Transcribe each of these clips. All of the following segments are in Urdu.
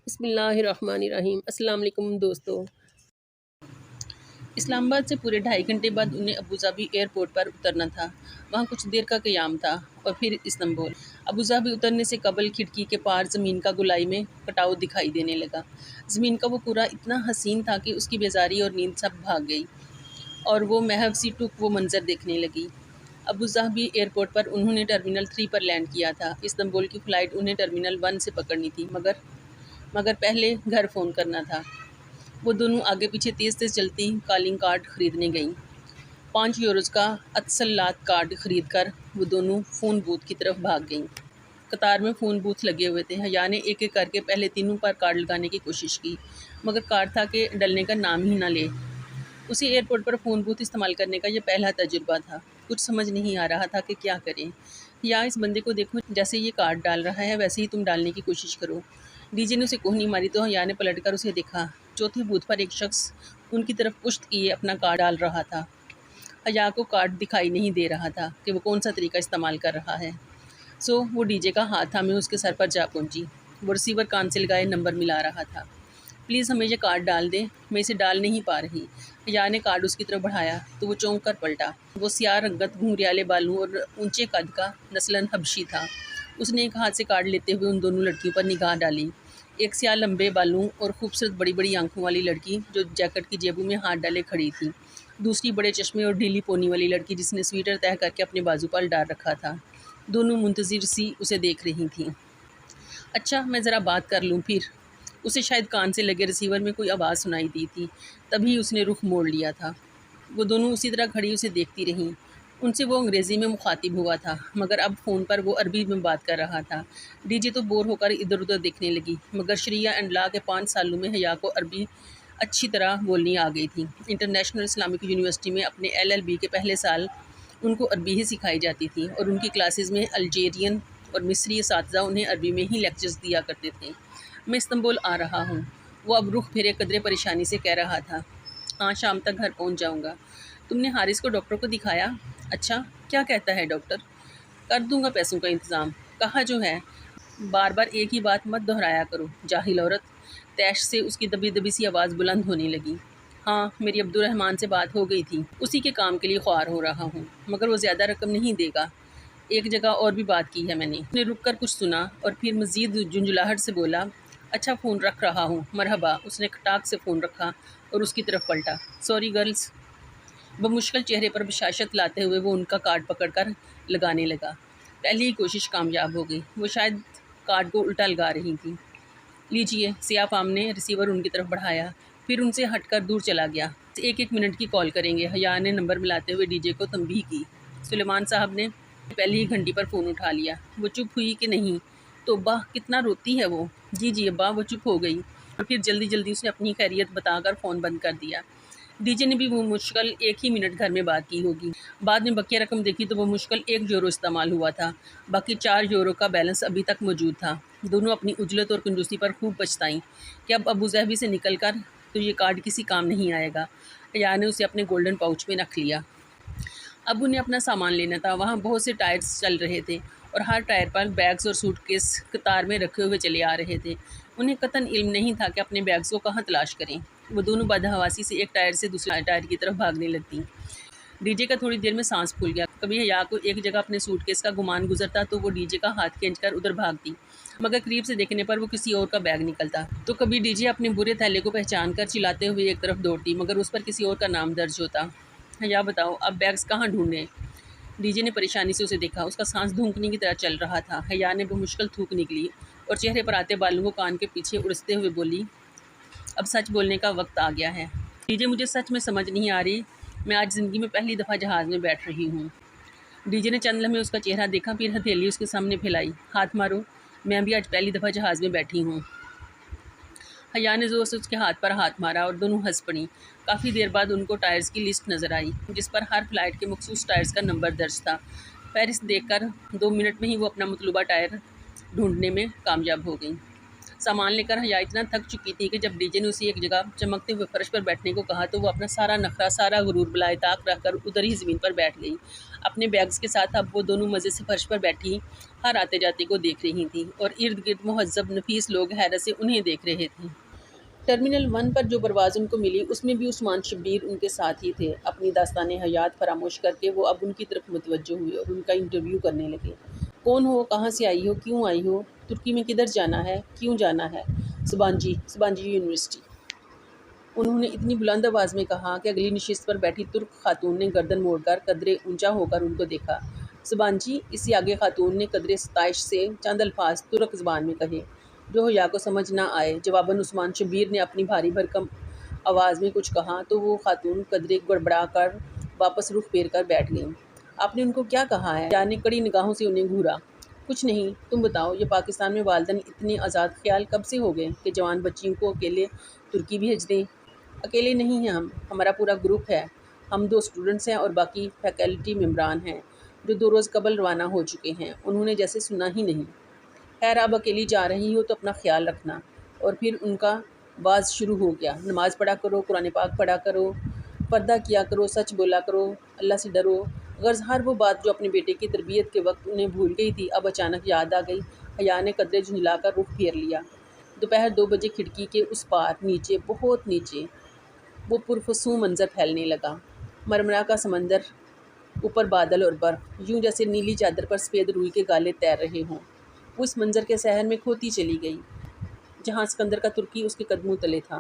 بسم اللہ الرحمن الرحیم۔ السلام علیکم دوستو۔ اسلام آباد سے پورے 2.5 گھنٹے بعد انہیں ابوظہبی ایئرپورٹ پر اترنا تھا۔ وہاں کچھ دیر کا قیام تھا اور پھر استنبول۔ ابوظہبی اترنے سے قبل کھڑکی کے پار زمین کا گولائی میں کٹاؤ دکھائی دینے لگا۔ زمین کا وہ پورا اتنا حسین تھا کہ اس کی بیزاری اور نیند سب بھاگ گئی اور وہ محو سی ٹک وہ منظر دیکھنے لگی۔ ابوظہبی ایئرپورٹ پر انہوں نے ٹرمینل 3 پر لینڈ کیا تھا۔ استنبول کی فلائٹ انہیں ٹرمینل 1 سے پکڑنی تھی مگر پہلے گھر فون کرنا تھا۔ وہ دونوں آگے پیچھے تیز تیز چلتی کالنگ کارڈ خریدنے گئیں۔ 5 یوروز کا اتصالات کارڈ خرید کر وہ دونوں فون بوتھ کی طرف بھاگ گئیں۔ قطار میں فون بوتھ لگے ہوئے تھے۔ حیا نے ایک ایک کر کے پہلے تینوں پر کارڈ لگانے کی کوشش کی مگر کارڈ تھا کہ ڈلنے کا نام ہی نہ لے۔ اسی ایئرپورٹ پر فون بوتھ استعمال کرنے کا یہ پہلا تجربہ تھا۔ کچھ سمجھ نہیں آ رہا تھا کہ کیا کریں۔ حیا، اس بندے کو دیکھو، جیسے یہ کارڈ ڈال رہا ہے ویسے ہی تم ڈالنے کی کوشش کرو۔ ڈی جے نے اسے کوہنی ماری تو حیا نے پلٹ کر اسے دیکھا۔ چوتھے بوتھ پر ایک شخص ان کی طرف پشت کیے اپنا کارڈ ڈال رہا تھا۔ حیا کو کارڈ دکھائی نہیں دے رہا تھا کہ وہ کون سا طریقہ استعمال کر رہا ہے، وہ ڈی جے کا ہاتھ تھامے اس کے سر پر جا پہنچی۔ وہ ریسیور کان سے لگائے نمبر ملا رہا تھا۔ پلیز ہمیں یہ کارڈ ڈال دیں، میں اسے ڈال نہیں پا رہی۔ حیا نے کارڈ اس کی طرف بڑھایا تو وہ چونک کر پلٹا۔ وہ سیاہ رنگت، گھنگریالے بالوں اور اونچے قد کا نسلاً حبشی تھا۔ اس نے ایک ہاتھ سے کارڈ لیتے ہوئے ان دونوں لڑکیوں پر نگاہ ڈالی۔ ایک سیاہ لمبے بالوں اور خوبصورت بڑی بڑی آنکھوں والی لڑکی جو جیکٹ کی جیبوں میں ہاتھ ڈالے کھڑی تھی۔ دوسری بڑے چشمے اور ڈھیلی پونی والی لڑکی جس نے سویٹر تہہ کر کے اپنے بازو پر ڈال رکھا تھا۔ دونوں منتظر سی اسے دیکھ رہی تھیں۔ اچھا، میں ذرا بات کر لوں پھر۔ اسے شاید کان سے لگے ریسیور میں کوئی آواز سنائی دی تھی، تبھی اس نے رخ موڑ لیا تھا۔ وہ دونوں اسی طرح کھڑی اسے دیکھتی رہیں۔ ان سے وہ انگریزی میں مخاطب ہوا تھا مگر اب فون پر وہ عربی میں بات کر رہا تھا۔ ڈی جے تو بور ہو کر ادھر ادھر دیکھنے لگی مگر شریعہ اینڈ لا کے 5 سالوں میں حیا کو عربی اچھی طرح بولنی آ گئی تھی۔ انٹرنیشنل اسلامک یونیورسٹی میں اپنے LLB کے پہلے سال ان کو عربی ہی سکھائی جاتی تھی اور ان کی کلاسز میں الجیرین اور مصری اساتذہ انہیں عربی میں ہی لیکچرز دیا کرتے تھے۔ میں استنبول آ رہا ہوں، وہ اب رخ پھیرے قدرے پریشانی سے کہہ رہا تھا۔ ہاں، شام تک گھر پہنچ جاؤں گا۔ تم نے حارث کو ڈاکٹر کو دکھایا؟ اچھا، کیا کہتا ہے ڈاکٹر؟ کر دوں گا پیسوں کا انتظام۔ کہا جو ہے، بار بار ایک ہی بات مت دہرایا کرو، جاہل عورت۔ تیش سے اس کی دبی دبی سی آواز بلند ہونے لگی۔ ہاں، میری عبدالرحمن سے بات ہو گئی تھی، اسی کے کام کے لیے خوار ہو رہا ہوں مگر وہ زیادہ رقم نہیں دے گا۔ ایک جگہ اور بھی بات کی ہے میں نے۔ اس نے رک کر کچھ سنا اور پھر مزید جھنجھلاہٹ سے بولا، اچھا فون رکھ رہا ہوں، مرحبا۔ اس نے کھٹاک سے فون رکھا اور اس کی طرف پلٹا۔ Sorry girls. بمشکل چہرے پر بشاشت لاتے ہوئے وہ ان کا کارڈ پکڑ کر لگانے لگا۔ پہلی ہی کوشش کامیاب ہو گئی۔ وہ شاید کارڈ کو الٹا لگا رہی تھی۔ لیجئے، سیاہ فام نے ریسیور ان کی طرف بڑھایا، پھر ان سے ہٹ کر دور چلا گیا۔ 1 منٹ کی کال کریں گے۔ حیا نے نمبر ملاتے ہوئے ڈی جے کو تنبیہ کی۔ سلیمان صاحب نے پہلی ہی گھنٹی پر فون اٹھا لیا۔ وہ چپ ہوئی کہ نہیں؟ توبہ، کتنا روتی ہے وہ۔ جی ابا۔ وہ چپ ہو گئی اور پھر جلدی جلدی اسے اپنی خیریت بتا کر فون بند کر دیا۔ ڈی جے نے بھی وہ مشکل 1 ہی منٹ گھر میں بات کی ہوگی۔ بعد میں بقیہ رقم دیکھی تو وہ مشکل 1 یورو استعمال ہوا تھا۔ باقی 4 یورو کا بیلنس ابھی تک موجود تھا۔ دونوں اپنی عجلت اور کنجوسی پر خوب پچھتائیں کہ اب ابوظہبی سے نکل کر تو یہ کارڈ کسی کام نہیں آئے گا۔ حیا نے اسے اپنے گولڈن پاؤچ میں رکھ لیا۔ اب انہیں اپنا سامان لینا تھا۔ وہاں بہت سے ٹائرز چل رہے تھے اور ہر ٹائر پر بیگز اور سوٹ کیس قطار میں رکھے ہوئے چلے آ رہے تھے۔ انہیں قطعاً علم نہیں تھا کہ اپنے بیگز کو کہاں تلاش کریں۔ وہ دونوں بدحواسی سے ایک ٹائر سے دوسرے ٹائر کی طرف بھاگنے لگتیں۔ ڈی جے کا تھوڑی دیر میں سانس پھول گیا۔ کبھی حیا کو ایک جگہ اپنے سوٹ کیس کا گمان گزرتا تو وہ ڈی جے کا ہاتھ کھینچ کر ادھر بھاگتی مگر قریب سے دیکھنے پر وہ کسی اور کا بیگ نکلتا تو کبھی ڈی جے اپنے برے تھیلے کو پہچان کر چلاتے ہوئے ایک طرف دوڑتی مگر اس پر کسی اور کا نام درج ہوتا۔ حیا بتاؤ، اب بیگز کہاں ڈھونڈیں؟ ڈی جے نے پریشانی سے اسے دیکھا۔ اس کا سانس دھونکنے کی طرح چل رہا تھا۔ حیا نے بمشکل تھوک نکلی اور چہرے پر آتے بالوں کو کان کے پیچھے اڑستے ہوئے بولی، اب سچ بولنے کا وقت آ گیا ہے۔ ڈی جے، مجھے سچ میں سمجھ نہیں آ رہی، میں آج زندگی میں پہلی دفعہ جہاز میں بیٹھ رہی ہوں۔ ڈی جے نے چند لمحے اس کا چہرہ دیکھا، پھر ہتھیلی اس کے سامنے پھیلائی۔ ہاتھ مارو، میں بھی آج پہلی دفعہ جہاز میں بیٹھی ہوں۔ حیا نے زور سے اس کے ہاتھ پر ہاتھ مارا اور دونوں ہنس پڑیں۔ کافی دیر بعد ان کو ٹائرز کی لسٹ نظر آئی جس پر ہر فلائٹ کے مخصوص ٹائرز کا نمبر درج تھا۔ فہرست دیکھ کر 2 منٹ میں ہی وہ اپنا مطلوبہ ٹائر ڈھونڈنے میں کامیاب ہو گئیں۔ سامان لے کر حیا اتنا تھک چکی تھی کہ جب ڈی جے نے اسے ایک جگہ چمکتے ہوئے فرش پر بیٹھنے کو کہا تو وہ اپنا سارا نخرہ، سارا غرور بالائے طاق رکھ کر ادھر ہی زمین پر بیٹھ گئی۔ اپنے بیگز کے ساتھ اب وہ دونوں مزے سے فرش پر بیٹھی ہر آتے جاتے کو دیکھ رہی تھیں اور ارد گرد مہذب نفیس لوگ حیرت سے انہیں دیکھ رہے تھے۔ ٹرمینل 1 پر جو پرواز ان کو ملی اس میں بھی عثمان شبیر ان کے ساتھ ہی تھے۔ اپنی داستان حیات فراموش کر کے وہ اب ان کی طرف متوجہ ہوئے اور ان کا انٹرویو کرنے لگے۔ کون ہو، کہاں سے آئی ہو، کیوں آئی ہو، ترکی میں کدھر جانا ہے، کیوں جانا ہے؟ سبانجی یونیورسٹی، انہوں نے اتنی بلند آواز میں کہا کہ اگلی نشست پر بیٹھی ترک خاتون نے گردن موڑ کر قدرے اونچا ہو کر ان کو دیکھا۔ سبانجی، اس سے آگے خاتون نے قدرے ستائش سے چند الفاظ ترک زبان میں کہے جو حیا کو سمجھ نہ آئے۔ جواباً عثمان شبیر نے اپنی بھاری بھرکم آواز میں کچھ کہا تو وہ خاتون قدرے گڑبڑا کر واپس رخ پھیر کر بیٹھ گئیں۔ آپ نے ان کو کیا کہا ہے؟ حیا نے کڑی نگاہوں سے انہیں گھورا۔ کچھ نہیں، تم بتاؤ، یہ پاکستان میں والدین اتنے آزاد خیال کب سے ہو گئے کہ جوان بچیوں کو اکیلے ترکی بھیج دیں؟ اکیلے نہیں ہیں ہمارا پورا گروپ ہے۔ ہم 2 اسٹوڈنٹس ہیں اور باقی فیکلٹی ممبران ہیں جو 2 روز قبل روانہ ہو چکے ہیں۔ انہوں نے جیسے سنا ہی نہیں۔ خیر، اب اکیلی جا رہی ہو تو اپنا خیال رکھنا۔ اور پھر ان کا واز شروع ہو گیا۔ نماز پڑھا کرو، قرآن پاک پڑھا کرو، پردہ کیا کرو، سچ بولا کرو، اللہ سے ڈرو۔ غرض ہر وہ بات جو اپنے بیٹے کی تربیت کے وقت انہیں بھول گئی تھی اب اچانک یاد آ گئی۔ حیا نے قدرے جھنجھلا کر رخ پھیر لیا۔ دوپہر 2 بجے کھڑکی کے اس پار نیچے، بہت نیچے، وہ پرفسوں منظر پھیلنے لگا۔ مرمرا کا سمندر، اوپر بادل اور برف، یوں جیسے نیلی چادر پر سفید روئی کے گالے تیر رہے ہوں۔ وہ اس منظر کے سحر میں کھوتی چلی گئی جہاں سکندر کا ترکی اس کے قدموں تلے تھا۔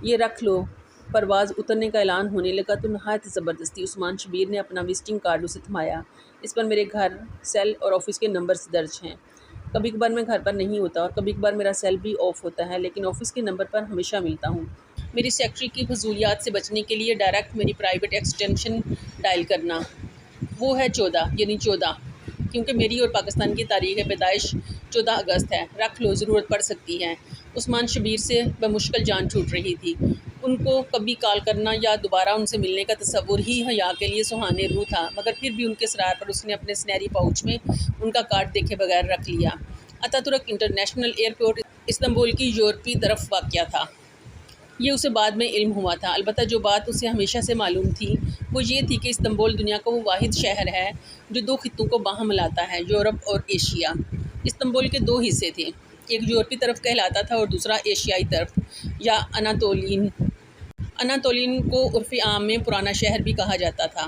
یہ رکھ لو۔ پرواز اترنے کا اعلان ہونے لگا تو نہایت زبردستی عثمان شبیر نے اپنا وزٹنگ کارڈ اسے تھمایا۔ اس پر میرے گھر، سیل اور آفس کے نمبرز درج ہیں۔ کبھی کبھار میں گھر پر نہیں ہوتا اور کبھی کبھار میرا سیل بھی آف ہوتا ہے، لیکن آفس کے نمبر پر ہمیشہ ملتا ہوں۔ میری سیکرٹری کی فضولیات سے بچنے کے لیے ڈائریکٹ میری پرائیویٹ ایکسٹینشن ڈائل کرنا۔ وہ ہے 14، یعنی 14، کیونکہ میری اور پاکستان کی تاریخ پیدائش 14 اگست ہے۔ رکھ لو، ضرورت پڑ سکتی ہے۔ عثمان شبیر سے بمشکل جان چھوٹ رہی تھی۔ ان کو کبھی کال کرنا یا دوبارہ ان سے ملنے کا تصور ہی حیا کے لیے سہانے روح تھا، مگر پھر بھی ان کے اصرار پر اس نے اپنے سنہری پاؤچ میں ان کا کارڈ دیکھے بغیر رکھ لیا۔ اتاتورک انٹرنیشنل ایئرپورٹ استنبول کی یورپی طرف واقع تھا۔ یہ اسے بعد میں علم ہوا تھا، البتہ جو بات اسے ہمیشہ سے معلوم تھی وہ یہ تھی کہ استنبول دنیا کا وہ واحد شہر ہے جو 2 خطوں کو باہم ملاتا ہے، یورپ اور ایشیا۔ استنبول کے 2 حصے تھے، ایک یورپی طرف کہلاتا تھا اور دوسرا ایشیائی طرف یا اناتولین کو عرف عام میں پرانا شہر بھی کہا جاتا تھا۔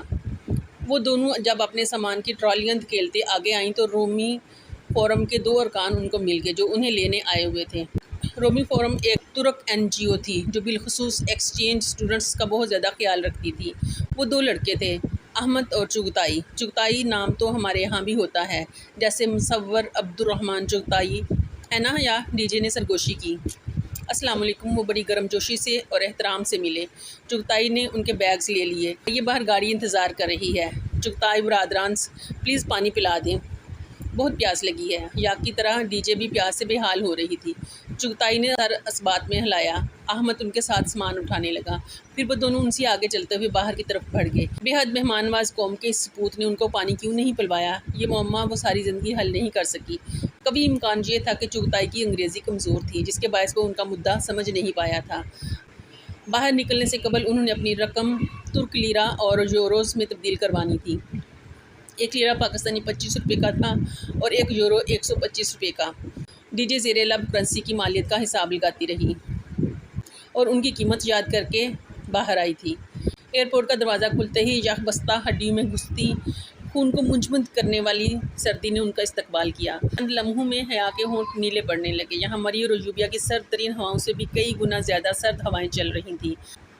وہ دونوں جب اپنے سامان کی ٹرالیاں دھکیلتے آگے آئیں تو رومی فورم کے 2 ارکان ان کو مل گئے جو انہیں لینے آئے ہوئے تھے۔ رومی فورم ایک ترک NGO تھی جو بالخصوص ایکسچینج اسٹوڈنٹس کا بہت زیادہ خیال رکھتی تھی۔ وہ 2 لڑکے تھے، احمد اور چغتائی۔ چغتائی نام تو ہمارے ہاں بھی ہوتا ہے، جیسے مصور عبد الرحمن چغتائی ہے نا؟ یا ڈی جے نے سرگوشی کی۔ السلام علیکم۔ وہ بڑی گرم جوشی سے اور احترام سے ملے۔ چغتائی نے ان کے بیگز لے لیے۔ یہ باہر گاڑی انتظار کر رہی ہے۔ چغتائی برادران، پلیز پانی پلا دیں، بہت پیاس لگی ہے۔ حیا کی طرح ڈی جے بھی پیاس سے بے حال ہو رہی تھی۔ چغتائی نے سر اسبات میں ہلایا۔ احمد ان کے ساتھ سامان اٹھانے لگا۔ پھر وہ دونوں ان سے آگے چلتے ہوئے باہر کی طرف بڑھ گئے۔ بے حد مہمان نواز قوم کے اس سپوت نے ان کو پانی کیوں نہیں پلوایا، یہ معمہ وہ ساری زندگی حل نہیں کر سکی۔ کبھی امکان یہ تھا کہ چغتائی کی انگریزی کمزور تھی جس کے باعث وہ ان کا مدعا سمجھ نہیں پایا تھا۔ باہر نکلنے سے قبل انہوں نے اپنی رقم ترک لیرہ اور یوروز میں تبدیل کروانی تھی۔ 1 لیرہ پاکستانی 25 روپے کا تھا اور 1 یورو 125 روپے کا۔ ڈی جے زیر لب کرنسی کی مالیت کا حساب لگاتی رہی اور ان کی قیمت یاد کر کے باہر آئی تھی۔ ایئرپورٹ کا دروازہ کھلتے ہی یخ بستہ ہڈیوں میں گھستی خون کو منجمد کرنے والی سردی نے ان کا استقبال کیا۔ چند لمحوں میں حیا کے ہونٹ نیلے پڑنے لگے۔ یہاں مری اور یوبیا کی سرد ترین ہواؤں سے بھی کئی گنا زیادہ سرد ہوائیں چل رہی تھیں۔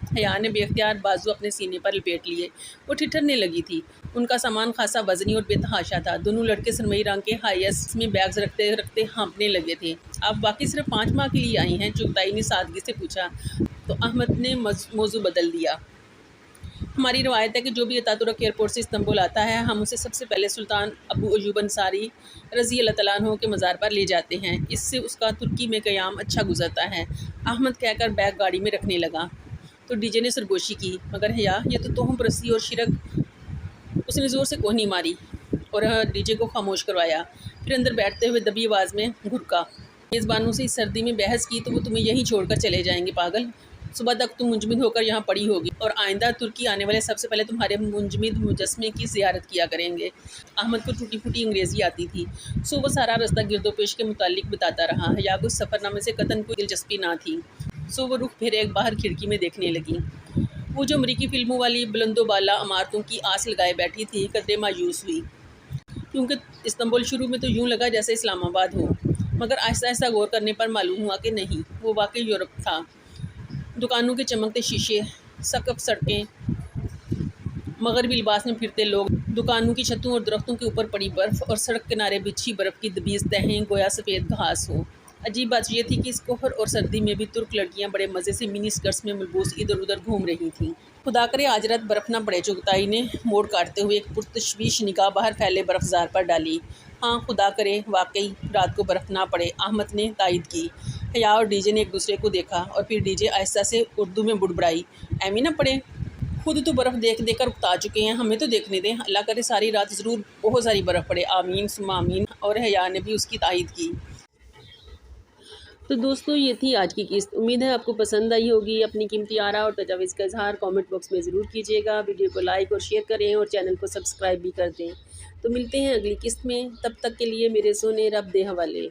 حیا نے بے اختیار بازو اپنے سینے پر لپیٹ لیے۔ وہ ٹھٹھرنے لگی تھی۔ ان کا سامان خاصا وزنی اور بے تحاشا تھا۔ دونوں لڑکے سرمئی رنگ کے ہائی ایس میں بیگز رکھتے رکھتے ہانپنے لگے تھے۔ آپ واقعی صرف 5 ماہ کے لیے آئی ہیں؟ چغتائی نے سادگی سے پوچھا تو احمد نے موضوع بدل دیا۔ ہماری روایت ہے کہ جو بھی اتاتورک ایئرپورٹ سے استنبول آتا ہے ہم اسے سب سے پہلے سلطان ابو ایوب انصاری رضی اللہ تعالیٰ عنہ کے مزار پر لے جاتے ہیں، اس سے اس کا ترکی میں قیام اچھا گزرتا ہے۔ احمد کہہ کر بیگ گاڑی میں رکھنے لگا تو ڈی جے نے سرگوشی کی، مگر حیا یہ تو توہم پرستی اور شرک۔ اس نے زور سے کوہنی ماری اور ڈی جے کو خاموش کروایا، پھر اندر بیٹھتے ہوئے دبی آواز میں گھرکا، میزبانوں سے اس سردی میں بحث کی تو وہ تمہیں یہیں چھوڑ کر چلے جائیں گے پاگل۔ صبح تک تم منجمد ہو کر یہاں پڑی ہوگی اور آئندہ ترکی آنے والے سب سے پہلے تمہارے منجمد مجسمے کی زیارت کیا کریں گے۔ احمد کو ٹوٹی پھوٹی انگریزی آتی تھی، سو وہ سارا رستہ گرد و پیش کے متعلق بتاتا رہا۔ حیا کو اس سفر نامے سے قطعاً کوئی دلچسپی نہ تھی، سو وہ رخ پھیرے ایک باہر کھڑکی میں دیکھنے لگی۔ وہ جو امریکی فلموں والی بلند و بالا عمارتوں کی آس لگائے بیٹھی تھی، قدرے مایوس ہوئی، کیونکہ استنبول شروع میں تو یوں لگا جیسے اسلام آباد ہو، مگر آہستہ آہستہ غور کرنے پر معلوم ہوا کہ نہیں، وہ واقعی یورپ تھا۔ دکانوں کے چمکتے شیشے، سقف سڑکیں، مغربی لباس میں پھرتے لوگ، دکانوں کی چھتوں اور درختوں کے اوپر پڑی برف اور سڑک کنارے بچھی برف کی دبیز تہیں گویا سفید گھاس ہو۔ عجیب بات یہ تھی کہ اس قہر اور سردی میں بھی ترک لڑکیاں بڑے مزے سے منی اسکرٹس میں ملبوس ادھر ادھر گھوم رہی تھیں۔ خدا کرے آج رات برف نہ پڑے، چغتائی نے موڑ کاٹتے ہوئے ایک پرتشویش نگاہ باہر پھیلے برفزار پر ڈالی۔ ہاں، خدا کرے واقعی رات کو برف نہ پڑے، احمد نے تائید کی۔ حیا اور ڈی جے نے ایک دوسرے کو دیکھا اور پھر ڈی جے آہستہ سے اردو میں بڑبڑائی، ایویں نہ پڑے، خود تو برف دیکھ دیکھ کر اکتا چکے ہیں، ہمیں تو دیکھنے دیں، اللہ کرے ساری رات ضرور بہت ساری برف پڑے، آمین ثم آمین۔ اور حیا نے بھی اس کی تائید کی۔ تو دوستو، یہ تھی آج کی قسط، امید ہے آپ کو پسند آئی ہوگی۔ اپنی قیمتی آراء اور تجاویز کا اظہار کامنٹ باکس میں ضرور کیجیے گا، ویڈیو کو لائک اور شیئر کریں اور چینل کو سبسکرائب بھی کر دیں۔ تو ملتے ہیں اگلی قسط میں، تب تک کے لیے میرے سونے رب دے حوالے۔